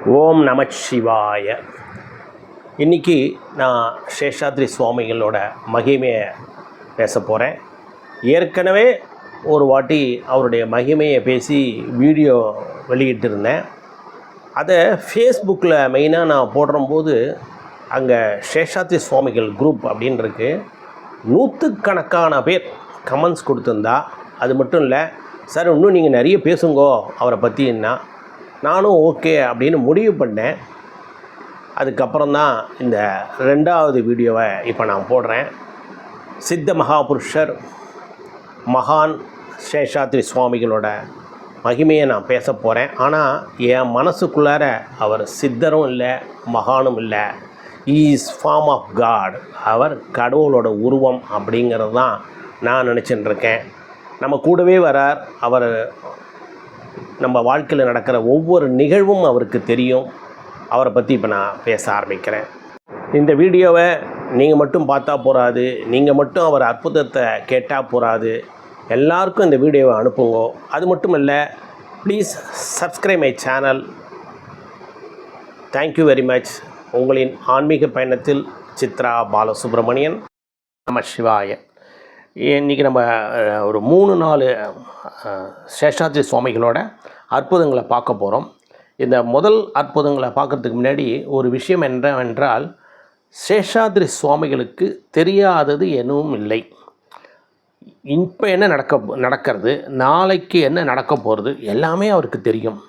ஓம் நமச்சிவாய. இன்றைக்கி நான் சேஷாத்ரி சுவாமிகளோட மகிமையை பேச போகிறேன். ஏற்கனவே ஒரு வாட்டி அவருடைய மகிமையை பேசி வீடியோ வெளியிட்டிருந்தேன். அதை ஃபேஸ்புக்கில் மெயினாக நான் போடும்போது அங்கே சேஷாத்ரி சுவாமிகள் குரூப் அப்படின்னு இருக்கு. நூற்றுக்கணக்கான பேர் கமெண்ட்ஸ் கொடுத்துருந்தா. அது மட்டும் இல்லை, சார் இன்னும் நீங்கள் நிறைய பேசுங்கோ அவரை பற்றின்னா நானும் ஓகே அப்படின்னு முடிவு பண்ணேன். அதுக்கப்புறம் தான் இந்த 2வது வீடியோவை இப்போ நான் போடுறேன். சித்த மகாபுருஷர் மகான் சேஷாத்ரி சுவாமிகளோட மகிமையை நான் பேச போகிறேன். ஆனால் என் மனசுக்குள்ளார அவர் சித்தரும் இல்லை, மகானும் இல்லை. Is form of God. அவர் கடவுளோட உருவம் அப்படிங்கிறது தான் நான் நினச்சிட்டு இருக்கேன். நம்ம கூடவே வரார். அவர் நம்ம வாழ்க்கையில் நடக்கிற ஒவ்வொரு நிகழ்வும் அவருக்கு தெரியும். அவரை பற்றி இப்போ நான் பேச ஆரம்பிக்கிறேன். இந்த வீடியோவை நீங்கள் மட்டும் பார்த்தா போகாது, நீங்கள் மட்டும் அவர் அற்புதத்தை கேட்டால் போகாது, எல்லாருக்கும் இந்த வீடியோவை அனுப்புங்க. அது மட்டும் இல்லை, please subscribe my channel. Thank you very much. உங்களின் ஆன்மீக பயணத்தில் சித்ரா பாலசுப்ரமணியன். நம சிவாய. இன்றைக்கி நம்ம ஒரு 3-4 சேஷாத்ரி சுவாமிகளோட அற்புதங்களை பார்க்க போகிறோம். இந்த முதல் அற்புதங்களை பார்க்குறதுக்கு முன்னாடி ஒரு விஷயம் என்னவென்றால், சேஷாத்ரி சுவாமிகளுக்கு தெரியாதது எதுவும் இல்லை. இப்போ என்ன நடக்கிறது, நாளைக்கு என்ன நடக்க போகிறது எல்லாமே அவருக்கு தெரியும்.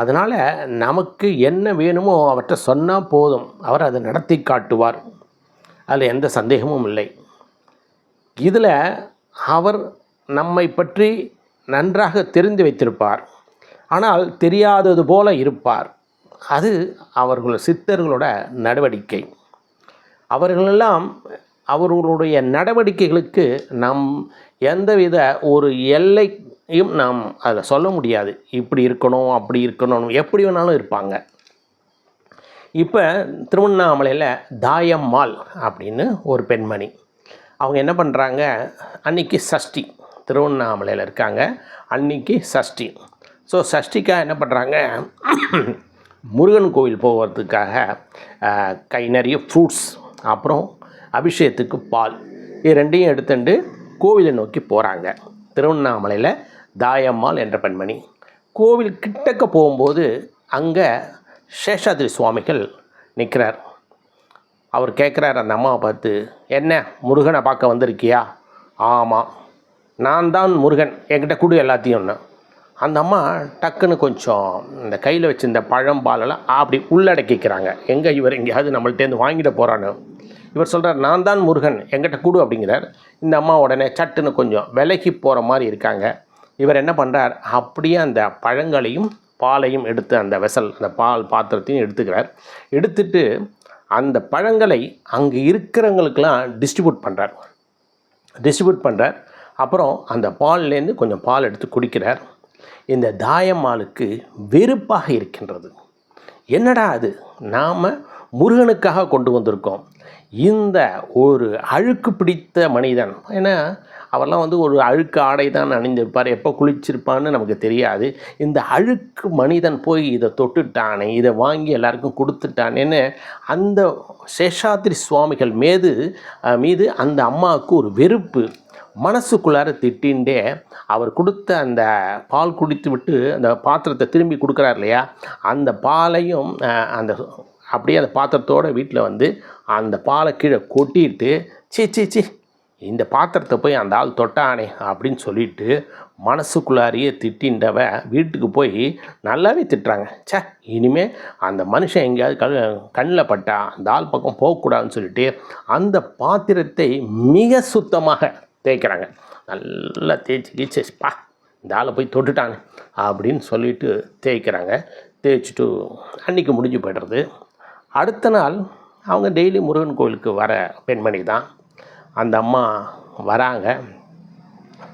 அதனால் நமக்கு என்ன வேணுமோ அவர்கிட்ட சொன்னால் போதும், அவர் அதை நடத்தி காட்டுவார். அதில் எந்த சந்தேகமும் இல்லை. இதில் அவர் நம்மை பற்றி நன்றாக தெரிந்து வைத்திருப்பார், ஆனால் தெரியாதது போல இருப்பார். அது அவர்கள் சித்தர்களோட நடவடிக்கை. அவர்களெல்லாம் அவர்களுடைய நடவடிக்கைகளுக்கு நம் எந்தவித ஒரு எல்லையும் நாம் அதில் சொல்ல முடியாது. இப்படி இருக்கணும், அப்படி இருக்கணும், எப்படி வேணாலும் இருப்பாங்க. இப்போ திருவண்ணாமலையில் தாயம்மாள் அப்படின்னு ஒரு பெண்மணி, அவங்க என்ன பண்ணுறாங்க, அன்றைக்கி சஷ்டி, திருவண்ணாமலையில் இருக்காங்க, அன்றைக்கி சஷ்டி. ஸோ சஷ்டிக்காக என்ன பண்ணுறாங்க, முருகன் கோவில் போகிறதுக்காக கை நிறைய ஃப்ரூட்ஸ், அப்புறம் அபிஷேகத்துக்கு பால், இது ரெண்டையும் எடுத்துட்டு கோவிலை நோக்கி போகிறாங்க. திருவண்ணாமலையில் தாயம்மாள் என்ற பெண்மணி கோவில் கிட்டக்க போகும்போது அங்கே சேஷாத்ரி சுவாமிகள் நிற்கிறார். அவர் கேட்குறார் அந்த அம்மாவை பார்த்து, என்ன முருகனை பார்க்க வந்திருக்கியா? ஆமாம், நான் தான் முருகன், என்கிட்ட கொடு எல்லாத்தையும்னு. அந்த அம்மா டக்குன்னு கொஞ்சம் இந்த கையில் வச்சுருந்த பழம்பாலெல்லாம் அப்படி உள்ளடக்கிக்கிறாங்க. எங்கே இவர் எங்கேயாவது நம்மள்டேருந்து வாங்கிட போகிறான்னு. இவர் சொல்கிறார், நான் தான் முருகன், என்கிட்ட கொடு அப்படிங்கிறார். இந்த அம்மா உடனே சட்டுன்னு கொஞ்சம் விலகி போகிற மாதிரி இருக்காங்க. இவர் என்ன பண்ணுறார், அப்படியே அந்த பழங்களையும் பாலையும் எடுத்து அந்த வெசல், அந்த பால் பாத்திரத்தையும் எடுத்துக்கிறார். எடுத்துட்டு அந்த பழங்களை அங்கே இருக்கிறவங்களுக்கெல்லாம் டிஸ்ட்ரிபியூட் பண்ணுறார். அப்புறம் அந்த பால்லேருந்து கொஞ்சம் பால் எடுத்து குடிக்கிறார். இந்த தாயம்மாளுக்கு வெறுப்பாக இருக்கின்றது. என்னடா அது, நாம் முருகனுக்காக கொண்டு வந்திருக்கோம், இந்த ஒரு அழுக்கு பிடித்த மனிதன், ஏன்னா அவரெல்லாம் ஒரு அழுக்கு ஆடை தான் அணிந்திருப்பார், எப்போ குளிச்சிருப்பான்னு நமக்கு தெரியாது. இந்த அழுக்கு மனிதன் போய் இதை தொட்டுட்டானே, இதை வாங்கி எல்லாருக்கும் கொடுத்துட்டானேன்னு அந்த சேஷாத்ரி சுவாமிகள் மீது அந்த அம்மாவுக்கு ஒரு வெறுப்பு மனசுக்குள்ளார திட்டின்ண்டே அவர் கொடுத்த அந்த பால் குடித்து விட்டு அந்த பாத்திரத்தை திரும்பி கொடுக்குறார் இல்லையா, அந்த பாலையும் அப்படியே அந்த பாத்திரத்தோடு வீட்டில் அந்த பாலை கீழே கொட்டிட்டு, சி இந்த பாத்திரத்தை போய் அந்த ஆள் தொட்டானே அப்படின்னு சொல்லிட்டு மனசுக்குள்ளாரியே திட்டின்றவ வீட்டுக்கு போய் நல்லாவே திட்டுறாங்க. இனிமேல் அந்த மனுஷன் எங்கேயாவது கண்ணில் பட்டா அந்த ஆள் பக்கம் போகக்கூடாதுன்னு சொல்லிட்டு அந்த பாத்திரத்தை மிக சுத்தமாக தேய்க்கிறாங்க. நல்லா தேய்ச்சி இந்த ஆளை போய் தொட்டுட்டானே அப்படின்னு சொல்லிட்டு தேய்க்கிறாங்க. தேய்ச்சிட்டு அன்றைக்கி முடிஞ்சு போய்டுறது. அடுத்த நாள் அவங்க டெய்லி முருகன் கோவிலுக்கு வர பெண்மணி தான். அந்த அம்மா வராங்க,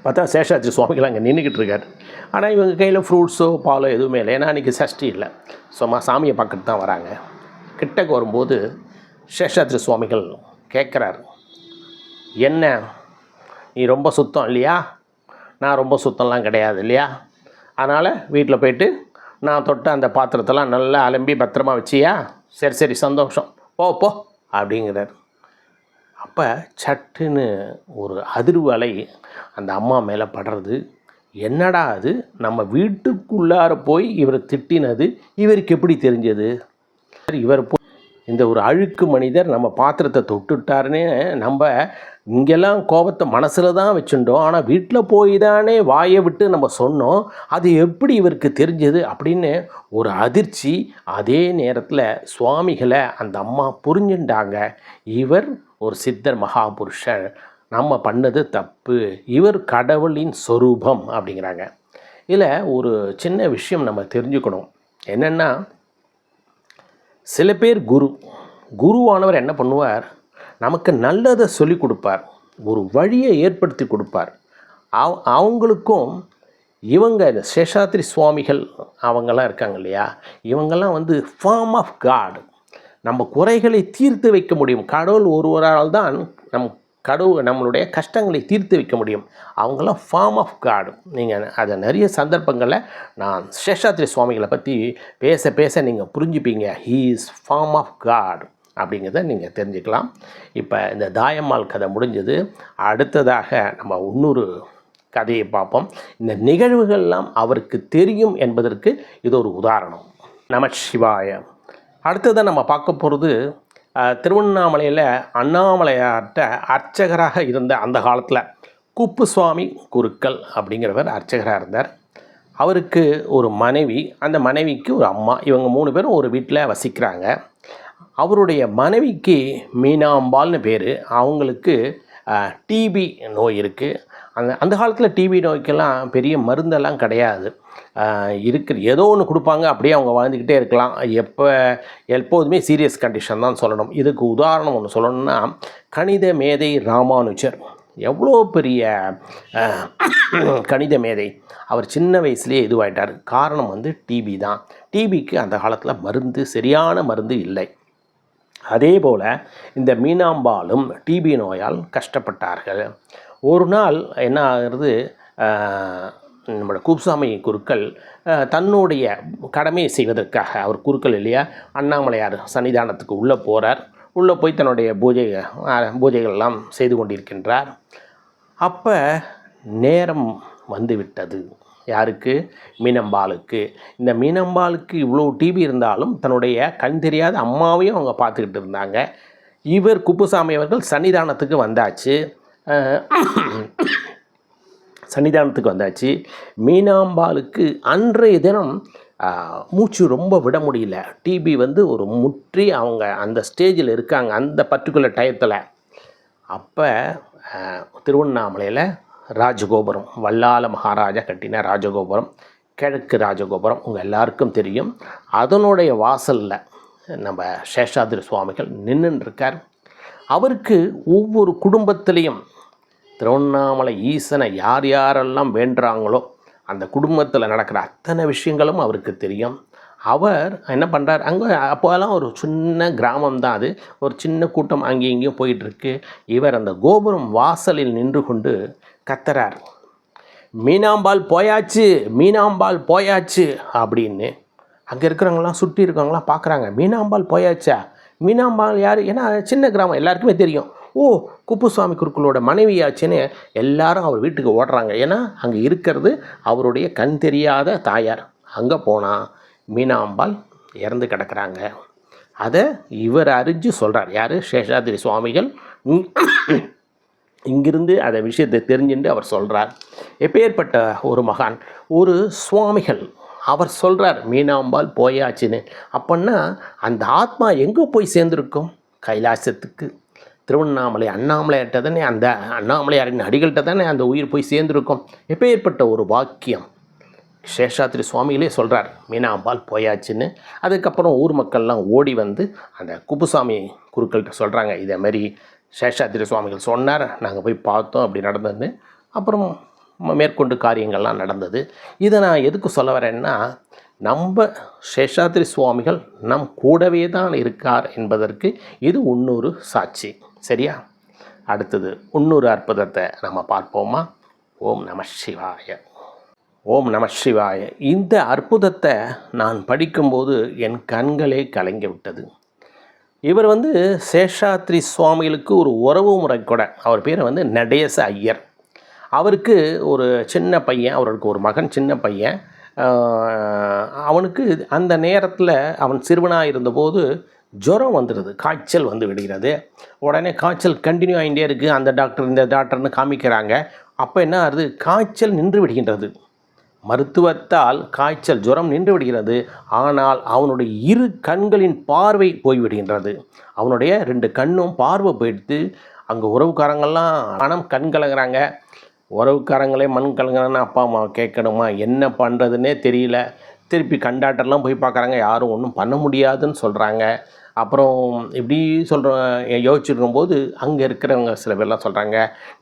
பார்த்தா சேஷாத்ரி சுவாமிகள் அங்கே நின்றுக்கிட்டு இருக்கார். ஆனால் இவங்க கையில் ஃப்ரூட்ஸோ பாலோ எதுவுமே இல்லை, ஏன்னா அன்றைக்கி சஷ்டி இல்லை, சும்மா சாமியை பார்த்துட்டு தான் வராங்க. கிட்டக்கு வரும்போது சேஷாத்ரி சுவாமிகள் கேட்குறார், என்ன நீ ரொம்ப சுத்தம் இல்லையா? நான் ரொம்ப சுத்தம்லாம் கிடையாது இல்லையா? அதனால் வீட்டில் போய்ட்டு நான் தொட்ட அந்த பாத்திரத்தெல்லாம் நல்லா அலம்பி பத்திரமா வச்சியா? சரி சரி சந்தோஷம், போ போ அப்படிங்கிறார். அப்போ சட்டுன்னு ஒரு அதிர்வு அலை அந்த அம்மா மேலே படுறது. என்னடா அது, நம்ம வீட்டுக்குள்ளார போய் இவரை திட்டினது இவருக்கு எப்படி தெரிஞ்சது? இவர் இந்த ஒரு அழுக்கு மனிதர் நம்ம பாத்திரத்தை தொட்டுட்டாருன்னு நம்ம இங்கெல்லாம் கோபத்தை மனசில் தான் வச்சுட்டோம், ஆனால் வீட்டில் போய் தானே வாயை விட்டு நம்ம சொன்னோம், அது எப்படி இவருக்கு தெரிஞ்சது அப்படின்னு ஒரு அதிர்ச்சி. அதே நேரத்தில் சுவாமிகளை அந்த அம்மா புரிஞ்சுட்டாங்க. இவர் ஒரு சித்தர் மகாபுருஷர், நம்ம பண்ணது தப்பு, இவர் கடவுளின் சொரூபம் அப்படிங்கிறாங்க. இதில் ஒரு சின்ன விஷயம் நம்ம தெரிஞ்சுக்கணும். என்னென்னா, சில பேர் குருவானவர் என்ன பண்ணுவார், நமக்கு நல்லதை சொல்லி கொடுப்பார், ஒரு வழியை ஏற்படுத்தி கொடுப்பார். அவங்களுக்கும் இவங்க இந்த சேஷாத்ரி சுவாமிகள் அவங்கெல்லாம் இருக்காங்க இல்லையா, இவங்கெல்லாம் ஃபார்ம் ஆஃப் காட். நம்ம குறைகளை தீர்த்து வைக்க முடியும். கடவுள் ஒருவரால் தான் நம்மளுடைய கஷ்டங்களை தீர்த்து வைக்க முடியும். அவங்களாம் ஃபார்ம் ஆஃப் காடு. நீங்கள் அதை நிறைய சந்தர்ப்பங்களில் நான் சேஷாத்ரி சுவாமிகளை பற்றி பேச நீங்கள் புரிஞ்சுப்பீங்க. He is form of God அப்படிங்கிறத நீங்கள் தெரிஞ்சுக்கலாம். இப்போ இந்த தாயம்மாள் கதை முடிஞ்சது. அடுத்ததாக நம்ம இன்னொரு கதையை பார்ப்போம். இந்த நிகழ்வுகள்லாம் அவருக்கு தெரியும் என்பதற்கு இது ஒரு உதாரணம். நமசிவாய. அடுத்ததாக நம்ம பார்க்க போகிறது, திருவண்ணாமலையில் அண்ணாமலையார்கிட்ட அர்ச்சகராக இருந்த அந்த காலத்தில் குப்புசுவாமி குருக்கள் அப்படிங்கிறவர் அர்ச்சகராக இருந்தார். அவருக்கு ஒரு மனைவி, அந்த மனைவிக்கு ஒரு அம்மா. இவங்க 3 பேரும் ஒரு வீட்டில் வசிக்கிறாங்க. அவருடைய மனைவிக்கு மீனாம்பாள்னு பேர். அவங்களுக்கு டிபி நோய் இருக்குது. அந்த காலத்தில் டிபி நோய்க்கெல்லாம் பெரிய மருந்தெல்லாம் கிடையாது. ஏதோ ஒன்று கொடுப்பாங்க, அப்படியே அவங்க வாழ்ந்துக்கிட்டே இருக்கலாம். எப்போதுமே சீரியஸ் கண்டிஷன் தான் சொல்லணும். இதுக்கு உதாரணம் ஒன்று சொல்லணும்னா, கணித மேதை ராமானுஜர் எவ்வளோ பெரிய கணித மேதை. அவர் சின்ன வயசுலேயே இதுவாயிட்டார். காரணம் டிபி தான். டிபிக்கு அந்த காலத்தில் சரியான மருந்து இல்லை. அதே போல் இந்த மீனாம்பாலும் டிபி நோயால் கஷ்டப்பட்டார்கள். ஒரு நாள் என்ன ஆகிறது, நம்மளோட குப்புசாமி குருக்கள் தன்னுடைய கடமையை செய்வதற்காக, அவர் குருக்கள் இல்லையா, அண்ணாமலையார் சன்னிதானத்துக்கு உள்ளே போகிறார். உள்ளே போய் தன்னுடைய பூஜைகள்லாம் செய்து கொண்டிருக்கின்றார். அப்போ நேரம் வந்துவிட்டது. யாருக்கு? மீனம்பாளுக்கு. இந்த மீனம்பாளுக்கு இவ்வளோ டிபி இருந்தாலும் தன்னுடைய கண் தெரியாத அம்மாவையும் அவங்க பார்த்துக்கிட்டு இருந்தாங்க. இவர் குப்புசாமி அவர்கள் சன்னிதானத்துக்கு வந்தாச்சு. மீனாம்பாளுக்கு அன்றைய தினம் மூச்சு ரொம்ப விட முடியல. டிபி ஒரு முற்றி அவங்க அந்த ஸ்டேஜில் இருக்காங்க அந்த பர்டிகுலர் டயத்தில். அப்போ திருவண்ணாமலையில் ராஜகோபுரம், வல்லால மகாராஜா கட்டின ராஜகோபுரம், கிழக்கு ராஜகோபுரம் உங்கள் எல்லாருக்கும் தெரியும். அதனுடைய வாசலில் நம்ம சேஷாத்ரி சுவாமிகள் நின்றுருக்கார். அவருக்கு ஒவ்வொரு குடும்பத்திலையும் திருவண்ணாமலை ஈசனை யாரெல்லாம் வேண்டுறாங்களோ அந்த குடும்பத்தில் நடக்கிற அத்தனை விஷயங்களும் அவருக்கு தெரியும். அவர் என்ன பண்ணுறார், அங்கே அப்போலாம் ஒரு சின்ன கிராமம் தான் அது, ஒரு சின்ன கூட்டம் அங்கேயும் இங்கேயும் போயிட்டுருக்கு. இவர் அந்த கோபுரம் வாசலில் நின்று கொண்டு கத்துறார், மீனாம்பாள் போயாச்சு, மீனாம்பாள் போயாச்சு அப்படின்னு. அங்கே இருக்கிறவங்களாம் சுற்றி இருக்கவங்களாம் பார்க்குறாங்க, மீனாம்பாள் போயாச்சா? மீனாம்பாள் யார்? ஏன்னா சின்ன கிராமம், எல்லாருக்குமே தெரியும். ஓ, குப்புசுவாமி குருக்களோட மனைவியாச்சுன்னு எல்லாரும் அவர் வீட்டுக்கு ஓடுறாங்க. ஏன்னா அங்கே இருக்கிறது அவருடைய கண் தெரியாத தாயார். அங்கே போனால் மீனாம்பாள் இறந்து கிடக்கிறாங்க. அதை இவர் அறிஞ்சு சொல்கிறார். யார்? சேஷாத்ரி சுவாமிகள் இங்கிருந்து அந்த விஷயத்தை தெரிஞ்சுட்டு அவர் சொல்கிறார். எப்பேற்பட்ட ஒரு மகான், ஒரு சுவாமிகள், அவர் சொல்கிறார் மீனாம்பாள் போயாச்சுன்னு. அப்படின்னா அந்த ஆத்மா எங்கே போய் சேர்ந்துருக்கும்? கைலாசத்துக்கு. திருவண்ணாமலை அண்ணாமலையார்கிட்ட தானே, அந்த அண்ணாமலையாரின் அடிகள்கிட்ட தானே அந்த உயிர் போய் சேர்ந்துருக்கும். எப்பேற்பட்ட ஒரு வாக்கியம். சேஷாத்ரி சுவாமிகளே சொல்கிறார் மீனாம்பாள் போயாச்சுன்னு. அதுக்கப்புறம் ஊர் மக்கள்லாம் ஓடி அந்த குப்புசாமி குருக்கள்கிட்ட சொல்கிறாங்க, இதேமாரி சேஷாத்ரி சுவாமிகள் சொன்னார், நாங்கள் போய் பார்த்தோம், அப்படி நடந்ததுன்னு. அப்புறம் மேற்கொண்டு காரியங்கள்லாம் நடந்தது. இதை நான் எதுக்கு சொல்ல வரேன்னா, நம்ம சேஷாத்ரி சுவாமிகள் நம் கூடவே தான் இருக்கார் என்பதற்கு இது இன்னொரு சாட்சி. சரியா? அடுத்தது இன்னொரு அற்புதத்தை நம்ம பார்ப்போமா? ஓம் நம சிவாய. ஓம் நம சிவாய. இந்த அற்புதத்தை நான் படிக்கும்போது என் கண்களே கலங்கிவிட்டது. இவர் சேஷாத்ரி சுவாமிகளுக்கு ஒரு உறவு முறை கூட. அவர் பேர் நடேச ஐயர். அவருக்கு ஒரு சின்ன பையன், அவருக்கு ஒரு மகன், சின்ன பையன். அவனுக்கு அந்த நேரத்தில் அவன் சிறுவனாக இருந்தபோது ஜுரம் வந்துடுது, காய்ச்சல் விடுகிறது. உடனே காய்ச்சல் கண்டினியூ ஆகிட்டே இருக்குது. அந்த டாக்டர் இந்த டாக்டர்னு காமிக்கிறாங்க. அப்போ என்ன ஆகுது, காய்ச்சல் நின்று விடுகின்றது. மருத்துவத்தால் காய்ச்சல் ஜுரம் நின்று விடுகிறது. ஆனால் அவனுடைய இரு கண்களின் பார்வை போய்விடுகின்றது. அவனுடைய 2 கண்ணும் பார்வை போயிடுத்து. அங்கே உறவுக்காரங்கள்லாம் மனம் கண் கலங்குறாங்க. உறவுக்காரங்களே மண் கலங்குறான்னு அப்பா அம்மா கேட்கணுமா, என்ன பண்ணுறதுன்னே தெரியல. திருப்பி கண்டாக்டர்லாம் போய் பார்க்குறாங்க, யாரும் ஒன்றும் பண்ண முடியாதுன்னு சொல்கிறாங்க. அப்புறம் இப்படி யோசிச்சுருக்கும்போது அங்கே இருக்கிறவங்க சில பேர்லாம் சொல்கிறாங்க,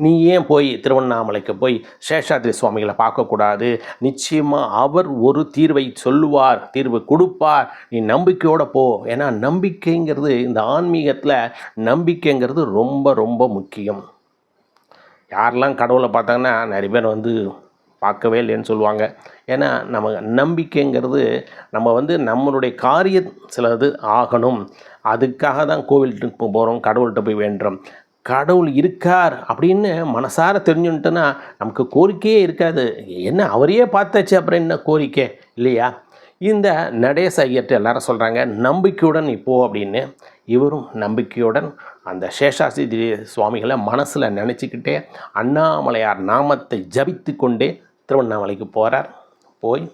நீ ஏன் போய் திருவண்ணாமலைக்கு போய் சேஷாத்ரி சுவாமிகளை பார்க்கக்கூடாது, நிச்சயமாக அவர் ஒரு தீர்வை சொல்லுவார், தீர்வு கொடுப்பார், நீ நம்பிக்கையோடு போ. ஏன்னா நம்பிக்கைங்கிறது, இந்த ஆன்மீகத்தில் நம்பிக்கைங்கிறது ரொம்ப ரொம்ப முக்கியம். யாரெல்லாம் கடவுளை பார்த்தாங்கன்னா நிறைய பேர் பார்க்கவே இல்லைன்னு சொல்லுவாங்க. ஏன்னா நம்ம நம்பிக்கைங்கிறது, நம்ம நம்மளுடைய காரியம் சிலது ஆகணும், அதுக்காக தான் கோவிலுக்கு போகிறோம், கடவுள்கிட்ட போய் வேண்டுறோம். கடவுள் இருக்கார் அப்படின்னு மனசார தெரிஞ்சுன்ட்டுன்னா நமக்கு கோரிக்கையே இருக்காது. என்ன அவரையே பார்த்தாச்சு, அப்புறம் என்ன கோரிக்கை இல்லையா? இந்த நடேச ஐயர்கிட்ட எல்லாரும் சொல்கிறாங்க, நம்பிக்கையுடன் இப்போ அப்படின்னு. இவரும் நம்பிக்கையுடன் அந்த சேஷாத்ரி சுவாமிகளை மனசில் நினச்சிக்கிட்டே அண்ணாமலையார் நாமத்தை ஜபித்து கொண்டே திருவண்ணாமலைக்கு போகிறார். போய்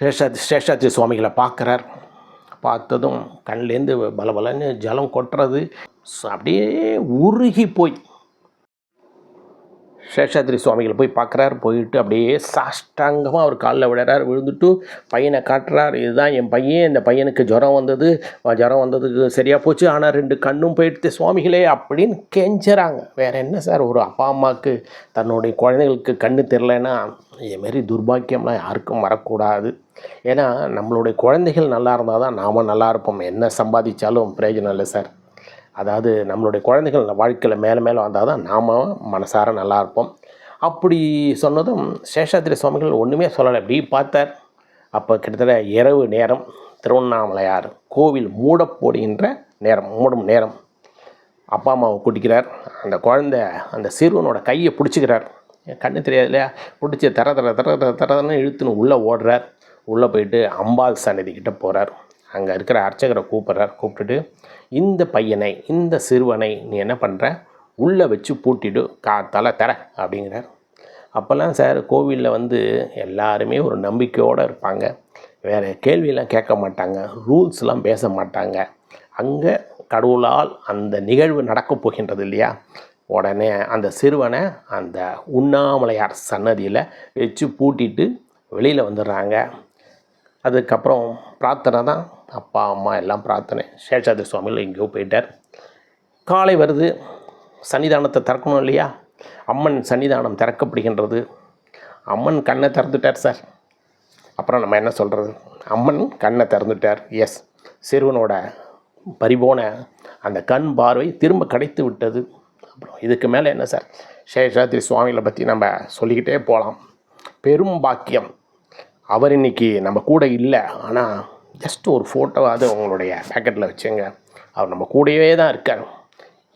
சேஷாத்ரி சுவாமிகளை பார்க்குறார். பார்த்ததும் கண்லேருந்து பலபலன்னு ஜலம் கொட்டுறது. அப்படியே உருகி போய் சேஷாத்ரி சுவாமிகளை போய் பார்க்குறார். போயிட்டு அப்படியே சாஷ்டாங்கமாக அவர் காலில் விடுறார். விழுந்துட்டு பையனை காட்டுறார், இதுதான் என் பையன், இந்த பையனுக்கு ஜுரம் வந்ததுக்கு சரியாக போச்சு, ஆனால் 2 கண்ணும் போயிடுத்து சுவாமிகளே அப்படின்னு கெஞ்சுறாங்க. வேறு என்ன சார், ஒரு அப்பா அம்மாவுக்கு தன்னுடைய குழந்தைகளுக்கு கண்ணு தெரிலன்னா இதுமாரி துர்பாக்கியம்லாம் யாருக்கும் வரக்கூடாது. ஏன்னா நம்மளுடைய குழந்தைகள் நல்லா இருந்தால் தான் நாம் நல்லா இருப்போம். என்ன சம்பாதிச்சாலும் பிரயோஜனம் இல்லை சார். அதாவது நம்மளுடைய குழந்தைகள் வாழ்க்கையில் மேலே மேலே வந்தால் தான் நாம் மனசார நல்லா இருப்போம். அப்படி சொன்னதும் சேஷாத்ரி சுவாமிகள் ஒன்றுமே சொல்லலை, அப்படி பார்த்தார். அப்போ கிட்டத்தட்ட இரவு நேரம், திருவண்ணாமலையார் கோவில் மூடப்போடுகின்ற நேரம், மூடும் நேரம். அப்பா அம்மாவை கூட்டிக்கிறார். அந்த குழந்தை அந்த சிறுவனோட கையை பிடிச்சிக்கிறார். கண்ணு தெரியாது இல்லையா, பிடிச்சி தரன்னு இழுத்துன்னு உள்ளே ஓடுறார். உள்ளே போயிட்டு அம்பாள் சன்னதிக்கிட்ட போகிறார். அங்கே இருக்கிற அர்ச்சகரை கூப்பிட்டுட்டு, இந்த பையனை, இந்த சிறுவனை நீ என்ன பண்ணுற, உள்ளே வச்சு பூட்டிடு, காத்தால தர அப்படிங்கிறார். அப்போல்லாம் சார் கோவிலில் எல்லாருமே ஒரு நம்பிக்கையோடு இருப்பாங்க. வேறு கேள்வியெல்லாம் கேட்க மாட்டாங்க, ரூல்ஸ்லாம் பேச மாட்டாங்க. அங்கே கடவுளால் அந்த நிகழ்வு நடக்கப் போகின்றது இல்லையா, உடனே அந்த சிறுவனை அந்த உண்ணாமலையார் சன்னதியில் வச்சு பூட்டிட்டு வெளியில் வந்துடுறாங்க. அதுக்கப்புறம் பிரார்த்தனை தான், அப்பா அம்மா எல்லாம் பிரார்த்தனை. சேஷாத்ரி சுவாமிகள் எங்கேயோ போயிட்டார். காலை வருது, சன்னிதானத்தை திறக்கணும் இல்லையா, அம்மன் சன்னிதானம் திறக்கப்படுகின்றது. அம்மன் கண்ணை திறந்துட்டார் சார். அப்புறம் நம்ம என்ன சொல்கிறது, அம்மன் கண்ணை திறந்துட்டார். எஸ், சிறுவனோட பறிபோன அந்த கண் பார்வை திரும்ப கிடைத்து விட்டது. அப்புறம் இதுக்கு மேலே என்ன சார், சேஷாத்ரி சுவாமிகளை பற்றி நம்ம சொல்லிக்கிட்டே போகலாம். பெரும் பாக்கியம். அவர் இன்றைக்கி நம்ம கூட இல்லை, ஆனால் ஜஸ்ட் ஒரு ஃபோட்டோவாவது உங்களுடைய பேக்கெட்டில் வச்சுங்க. அவர் நம்ம கூடவே தான் இருக்கார்.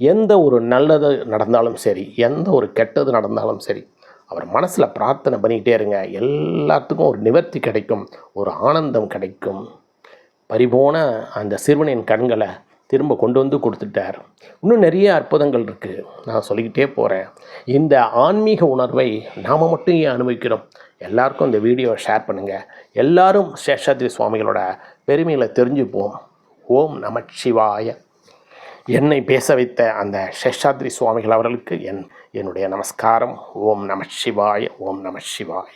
எந்த ஒரு நல்லது நடந்தாலும் சரி, எந்த ஒரு கெட்டது நடந்தாலும் சரி, அவர் மனசில் பிரார்த்தனை பண்ணிக்கிட்டே இருங்க. எல்லாத்துக்கும் ஒரு நிவர்த்தி கிடைக்கும், ஒரு ஆனந்தம் கிடைக்கும். பறிபோன அந்த சிறுவனின் கண்களை திரும்ப கொண்டு கொடுத்துட்டார். இன்னும் நிறைய அற்புதங்கள் இருக்குது, நான் சொல்லிக்கிட்டே போகிறேன். இந்த ஆன்மீக உணர்வை நாம் மட்டும் ஏன் அனுபவிக்கிறோம்? எல்லாருக்கும் இந்த வீடியோவை ஷேர் பண்ணுங்கள். எல்லாரும் சேஷாத்ரி சுவாமிகளோட பெருமைகளை தெரிஞ்சுப்போம். ஓம் நம சிவாய. என்னை பேச வைத்த அந்த சேஷாத்ரி சுவாமிகள் அவர்களுக்கு என்னுடைய நமஸ்காரம். ஓம் நம சிவாய. ஓம் நம சிவாய.